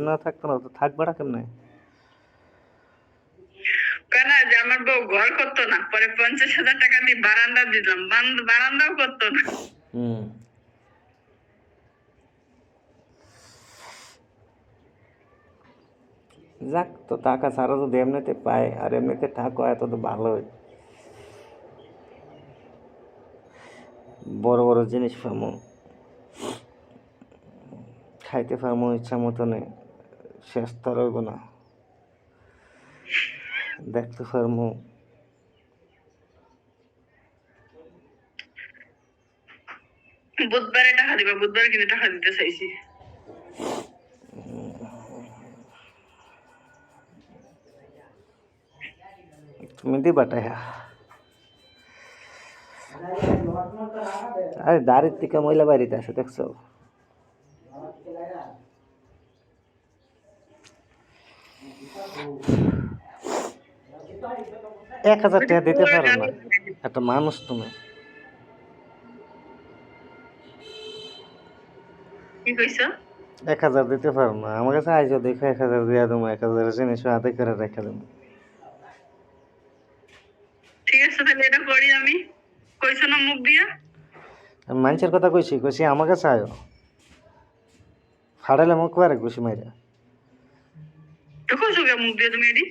এমনি থাকতো না, তো থাকবেটা কেমনে? কেন যে আমার বউ ঘর করতো না, পরে 50,000 টাকা দিয়ে বারান্দা দিলাম, বারান্দাও করতো না। যাক, তো টাকা ছাড়া যদি এমনিতে পায় আর এমনিতে থাকো এত তো ভালোই, বড় বড় জিনিস পামো, খাইতে পারমো ইচ্ছা মতনে, শেষ তো রইব না, দেখতে পারমো। বুধবারে টাকা দিবা, বুধবারে কিন্তু টাকা দিতে চাইছি। তুমি দিবা টাকা? আরে দাঁড়ির থেকে ময়লা বাড়িতে আসে দেখছো? 1,000 টাকা দিতে পারো না? একটা মানুষ তুমি। কি কইছো? 1,000 দিতে পারো না? আমার কাছে আইসো, দেখো 1,000 দিয়া দেবো, 1,000 জিনিস হাতে করে রেখে দেবো। ঠিক আছে, তাহলে এটা করি আমি। কইছো না মুখ দিয়া? আমি মানুষের কথা কইছি, কইছি আমার কাছে আয়ো, ফাড়ালে মুখ পারে ঘুষি মাইরা। তো কইছো কে মুখ দিয়ে তুমি এডি?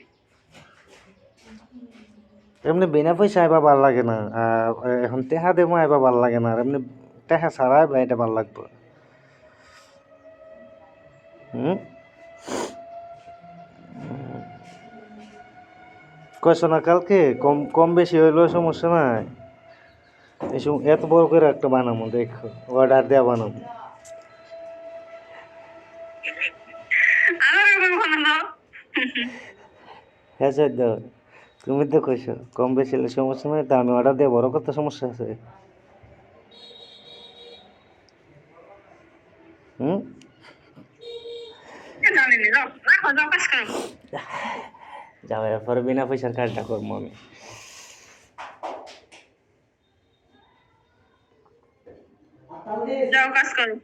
এমনি বিনা পয়সা আইবা ভাল লাগে না, আর এখন টেহা দেবো আইবা ভাল লাগে না, আর এমনি টেহা ছাড়া আইবা এটা ভাল লাগবে। কইছো না কালকে কম কম বেশি হইলেও সমস্যা নাই, এসব এত বড় করে একটা বানাবো, দেখো অর্ডার দেওয়া বানাবো। আমার উপর বানানো। হ্যাঁ স্যার দাও, তুমি তো কইছো কম বেশি হলে সমস্যা নাই, তা আমি অর্ডার দিয়ে বড় করতে সমস্যা আছে? জানি না, যাও রাখো, যাও কাজ করো। যাও, এরপরে বিনা পয়সার কাজটা করবো আমি। যাও কাজ করো।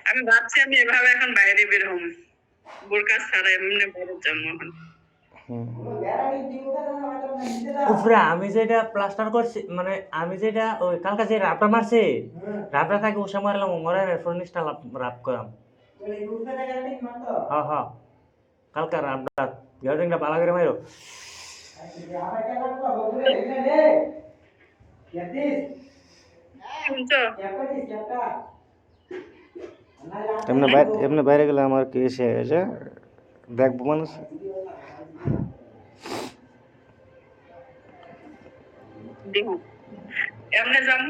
আমি ভাবছি আমি এভাবে এখন বাইরে বের হব, বোরকা ছাড়া এমনি বাইরে যাবো এখন। উপরে আমি যেটা প্লাস্টার করছি, মানে আমি যেটা ওই কালকে যে রাবটা মারছি, রাবটা থাকে উষা মারলাম, মরে ফর্নিশটা রাব করাম। হ্যাঁ হ্যাঁ, কালকে রাবটা গার্ডিংটা ভালো করে মারো। শুনছো? এমনি বাইরে গেলে আমার কি এসে গেছে দেখবো মানুষ। দেখো এমনে যাবো,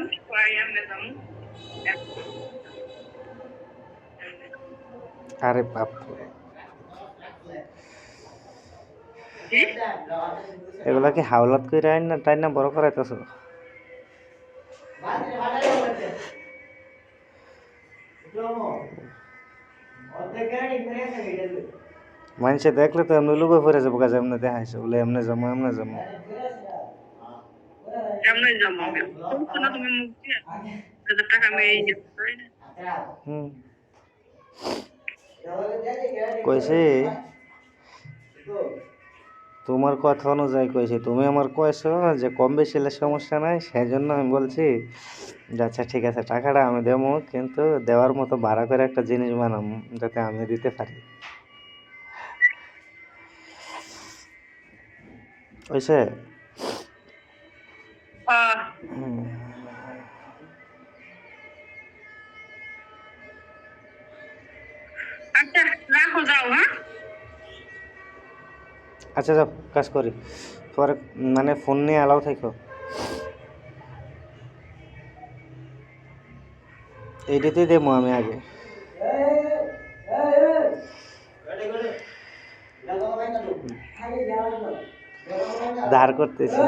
এমনে যাবো। আরে বাপ, এগুলা কি হাওলাত করে আইন না তাই না বড় করাইতেছ? মানুষে দেখলে তো এমনি লুবে পড়ে যাবো, কাজে এমনি দেখাইছে বলে এমনি জমা এমনি জমা। এমনে যাবো আমি, বলছো না তুমি মুখ দিয়ে 1,000 টাকা আমি এই যে, তাই না? কইছে তোমার কথা অনুযায়ী কইছে, তুমি আমার কয়েছো যে কম বেশি হলে সমস্যা নাই, সেই জন্য আমি বলছি যে আচ্ছা ঠিক আছে টাকাটা আমি দেবো, কিন্তু দেওয়ার মতো ভাড়া করে একটা জিনিস বানাবো যাতে আমি দিতে পারি। হইছে? আচ্ছা রাখো, যাও। হ্যাঁ আচ্ছা যাও কাজ করি, পরে মানে ফোন নিয়ে অ্যালাউ থাকো। এইটাতেই দেবো আমি আগে। ধার করতেছি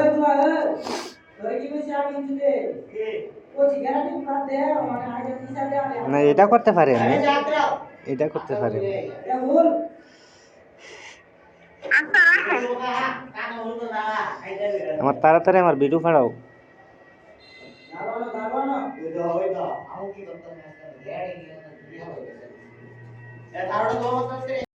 না, এটা করতে পারি আমি, এটা করতে পারি। আমার তাড়াতাড়ি আমার ভিডিও ফাড়াও।